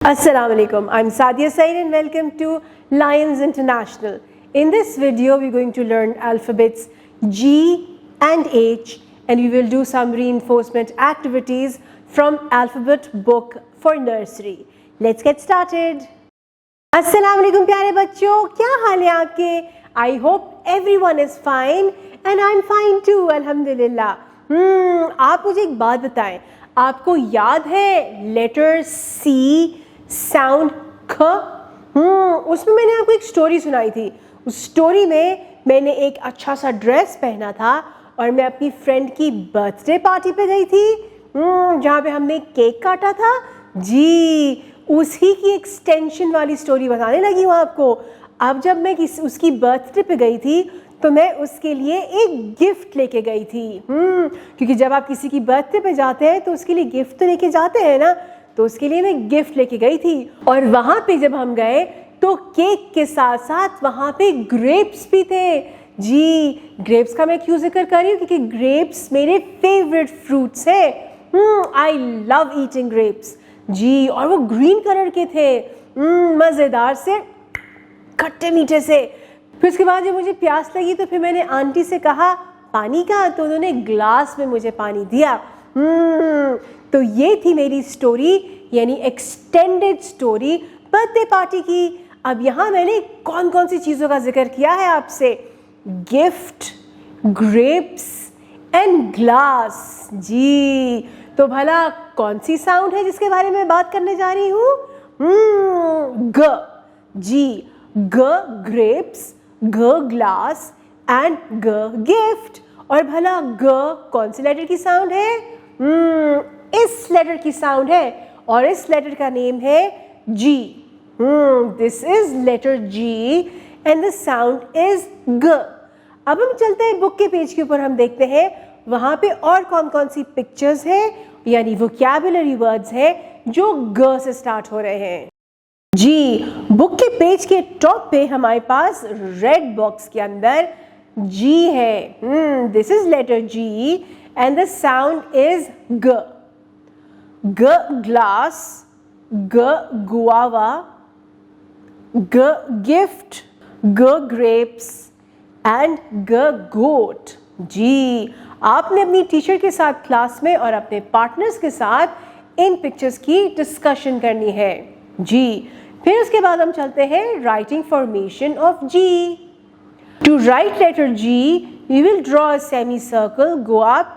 Assalamu alaikum. I'm Sadia Saeed and welcome to Lions International. In this video, we're going to learn alphabets G and H, and we will do some reinforcement activities from alphabet book for nursery. Let's get started. Assalamu alaikum प्यारे बच्चों, क्या हाल है आपके? I hope everyone is fine and I'm fine too, अल्हम्दुलिल्लाह. आप मुझे एक बात बताएं, आपको याद है लेटर C साउंड ख? उसमें मैंने आपको एक स्टोरी सुनाई थी. उस स्टोरी में मैंने एक अच्छा सा ड्रेस पहना था और मैं अपनी फ्रेंड की बर्थडे पार्टी पे गई थी, जहाँ पे हमने केक काटा था. जी, उसी की एक्सटेंशन वाली स्टोरी बताने लगी हूँ आपको. अब जब मैं उसकी बर्थडे पे गई थी तो मैं उसके लिए एक गिफ्ट लेके गई थी. क्योंकि जब आप किसी की बर्थडे पे जाते हैं तो उसके लिए गिफ्ट तो लेके जाते हैं ना, तो उसके लिए मैं गिफ्ट लेके गई थी. और वहाँ पे जब हम गए तो केक के साथ साथ वहाँ पे ग्रेप्स भी थे. जी, ग्रेप्स का मैं क्यों जिक्र कर रही हूँ? क्योंकि ग्रेप्स मेरे फेवरेट फ्रूट्स हैं. I love eating grapes. जी, और वो ग्रीन कलर के थे, मज़ेदार से, खट्टे मीठे से. फिर उसके बाद जब मुझे प्यास लगी तो फिर मैंने आंटी से कहा पानी का, तो उन्होंने ग्लास में मुझे पानी दिया. तो ये थी मेरी स्टोरी, यानी एक्सटेंडेड स्टोरी बर्थडे पार्टी की. अब यहाँ मैंने कौन कौन सी चीज़ों का जिक्र किया है आपसे? Gift, grapes and glass. जी, तो भला कौन सी साउंड है जिसके बारे में बात करने जा रही हूँ? ग. जी, ग ग्रेप्स, ग ग्लास एंड ग गिफ्ट. और भला ग कौन सी लेटर की साउंड है? इस लेटर की साउंड है और इस लेटर का नेम है G. This is letter G and the sound is ग. अब हम चलते हैं बुक के पेज के ऊपर, हम देखते हैं वहाँ पे और कौन कौन सी पिक्चर्स हैं, यानी वोकैबुलरी वर्ड्स हैं जो ग से स्टार्ट हो रहे हैं. जी, बुक के पेज के टॉप पे हमारे पास रेड बॉक्स के अंदर जी है. This is letter G and the sound is ग. ग ग्लास, ग गुआवा, ग गिफ्ट, ग ग्रेप्स एंड ग गोट. जी, आपने अपनी टीचर के साथ क्लास में और अपने पार्टनर्स के साथ इन पिक्चर्स की डिस्कशन करनी है. जी, फिर उसके बाद हम चलते हैं writing formation of G. To write letter G you will draw a semicircle, go up,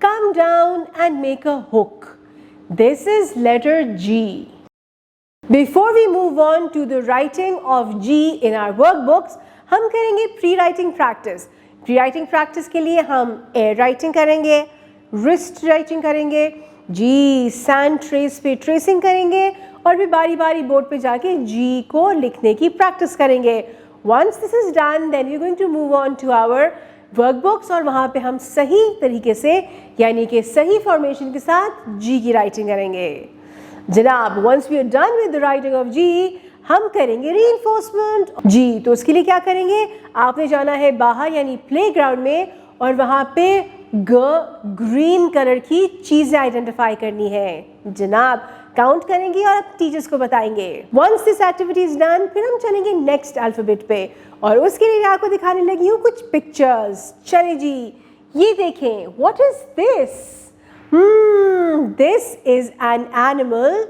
come down and make a hook. This is letter G. Before we move on to the writing of G in our workbooks, हम करेंगे pre-writing practice. Pre-writing practice के लिए हम air writing करेंगे, wrist writing करेंगे, जी sand trace पे tracing करेंगे और फिर बारी बारी बोर्ड पे जाके G को लिखने की प्रैक्टिस करेंगे. Once this is done, then we're going to move on to our workbooks और वहाँ पे हम सही तरीके से, यानी कि सही फॉर्मेशन के साथ जी की राइटिंग करेंगे. जनाब, once we are done with the writing of G, हम करेंगे रीइंफोर्समेंट. जी, तो उसके लिए क्या करेंगे? आपने जाना है बाहर यानी प्लेग्राउंड में और वहाँ पे ग्रीन कलर की चीज़ें आइडेंटिफाई करनी है. जनाब, काउंट करेंगे और टीचर्स को बताएंगे. Once this activity is done, फिर हम चलेंगे नेक्स्ट अल्फाबेट पे और उसके लिए आपको दिखाने लगी हूँ कुछ पिक्चर्स. चले जी, ये देखें. What is this? This is an animal,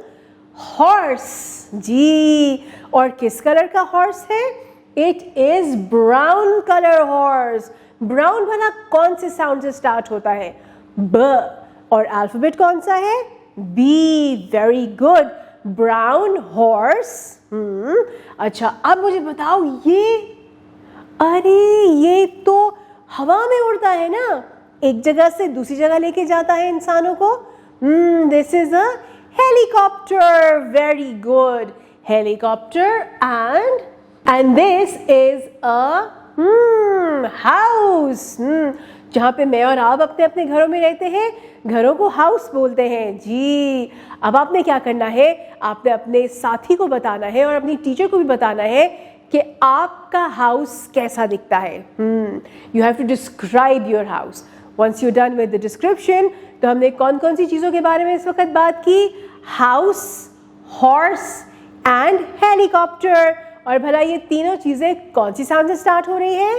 horse. जी, और किस कलर का हॉर्स है? It is brown colour horse. Brown भला कौन से साउंड से स्टार्ट होता है? ब. और अल्फाबेट कौन सा है? B. Very good. Brown horse. अच्छा, अब मुझे बताओ ये, अरे ये तो हवा में उड़ता है ना, एक जगह से दूसरी जगह लेके जाता है इंसानों को. This is a helicopter. Very good. Helicopter and this is a house. जहाँ पे मैं और आप अपने अपने घरों में रहते हैं, घरों को हाउस बोलते हैं. जी, अब आपने क्या करना है? आपने अपने साथी को बताना है और अपनी टीचर को भी बताना है कि आपका हाउस कैसा दिखता है. You have to describe your house. Once you done with the description, तो हमने कौन कौन सी चीज़ों के बारे में इस वक्त बात की? House, horse and helicopter. और भला ये तीनों चीजें कौन सी साउंड से स्टार्ट हो रही हैं?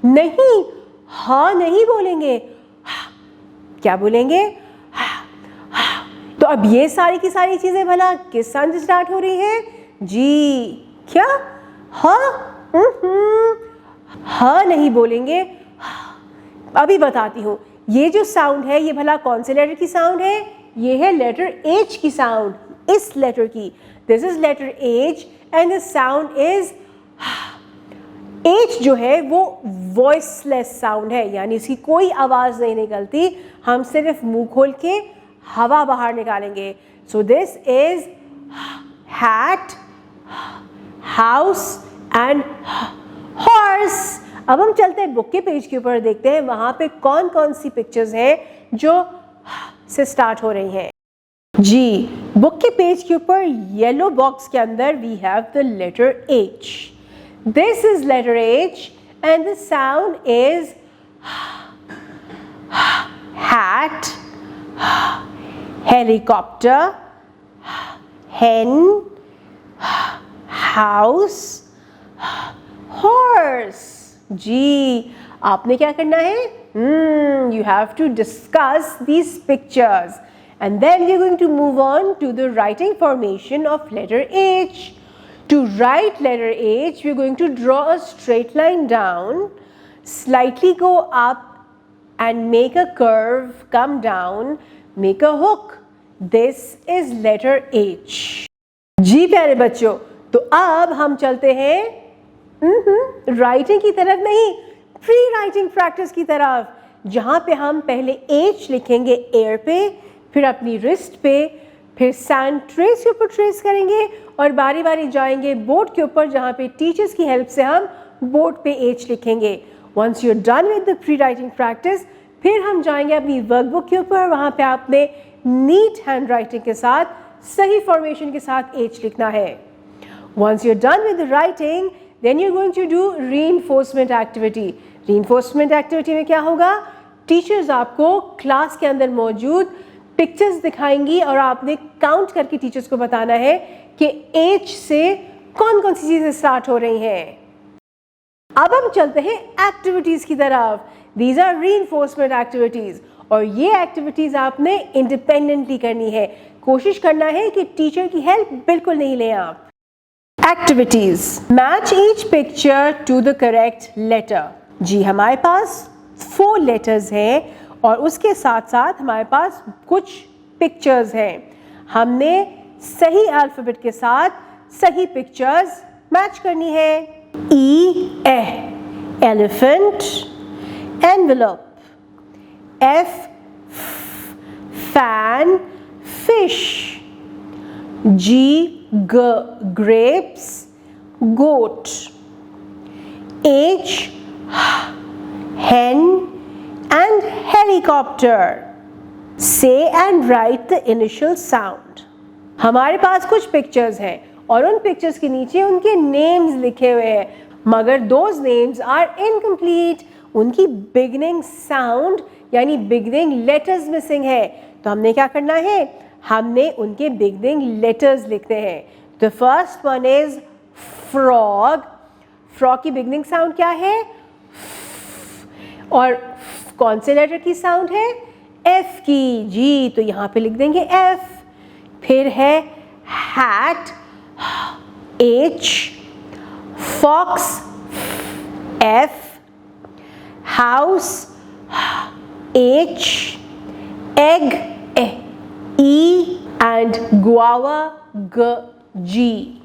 नहीं, हाँ नहीं बोलेंगे, क्या बोलेंगे? तो अब ये सारी की सारी चीजें भला किस साउंड से स्टार्ट हो रही हैं? जी, क्या? हाँ? हाँ नहीं बोलेंगे। अभी बताती हूँ। ये जो साउंड है ये भला कौन से लेटर की साउंड है? ये है लेटर H की साउंड, इस लेटर की। This is letter H and the sound is H जो है वो वॉइसलेस साउंड है, यानी इसकी कोई आवाज नहीं निकलती, हम सिर्फ मुंह खोल के हवा बाहर निकालेंगे। So this is hat, house and horse. अब हम चलते हैं बुक के पेज के ऊपर, देखते हैं वहां पे कौन कौन सी पिक्चर्स हैं जो से स्टार्ट हो रही हैं। जी, बुक के पेज के ऊपर येलो बॉक्स के अंदर we have the letter H. This is letter H and the sound is hat, helicopter, hen, house, horse. जी, आपने क्या करना है? You have to discuss these pictures and then we're going to move on to the writing formation of letter H. To write letter H, we're going to draw a straight line down, slightly go up and make a curve, come down, make a hook. This is letter H. जी प्यारे बच्चों, तो अब हम चलते हैं writing की तरफ, नहीं, प्री राइटिंग प्रैक्टिस की तरफ, जहां पे हम पहले H लिखेंगे एयर पे, फिर अपनी रिस्ट पे, फिर सैंड ट्रेस के ऊपर ट्रेस करेंगे और बारी बारी जाएंगे बोर्ड के ऊपर, जहाँ पे टीचर्स की हेल्प से हम बोर्ड पे H लिखेंगे। Once you are done with the pre writing practice, फिर हम जाएंगे अपनी वर्कबुक के ऊपर, वहाँ पे आपने नीट हैंड राइटिंग के साथ, सही फॉर्मेशन के साथ H लिखना है। Once you are done with the writing, then you are going to do reinforcement activity. Reinforcement activity में क्या होगा? टीचर्स आपको क्लास के अंदर मौजूद पिक्चर्स दिखाएंगी और आपने काउंट करके टीचर्स को बताना है कि H से कौन कौन सी चीजें स्टार्ट हो रही हैं। अब हम चलते हैं एक्टिविटीज की तरफ। दीज आर रीइंफोर्समेंट एक्टिविटीज और ये एक्टिविटीज आपने इंडिपेंडेंटली करनी है। कोशिश करना है कि टीचर की हेल्प बिल्कुल नहीं लें आप। Activities, match each picture to the correct letter. जी, हमारे पास 4 लेटर्स हैं और उसके साथ साथ हमारे पास कुछ पिक्चर्स हैं। हमने सही अल्फाबेट के साथ सही पिक्चर्स मैच करनी है। E, elephant, envelope, F, fan, fish, G, grapes, goat, H, hen and helicopter. Say and write the initial sound. हमारे पास कुछ पिक्चर्स हैं और उन पिक्चर्स के नीचे उनके नेम्स लिखे हुए हैं, मगर those names are incomplete. उनकी बिगनिंग साउंड यानी बिगनिंग लेटर्स मिसिंग है। तो हमने क्या करना है? हमने उनके बिगनिंग लेटर्स लिखते हैं। The first one is frog. Frog की बिगनिंग साउंड क्या है? और कौन से लेटर की साउंड है? एफ की। जी, तो यहाँ पे लिख देंगे एफ। फिर है hat, H, fox, F, house, H, egg, E and guava, ग, जी।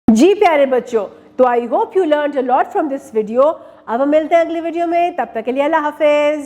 जी प्यारे बच्चों, तो I hope you learned a lot from this video. अब हम मिलते हैं अगले वीडियो में, तब तक के लिए अल्लाह हाफिज।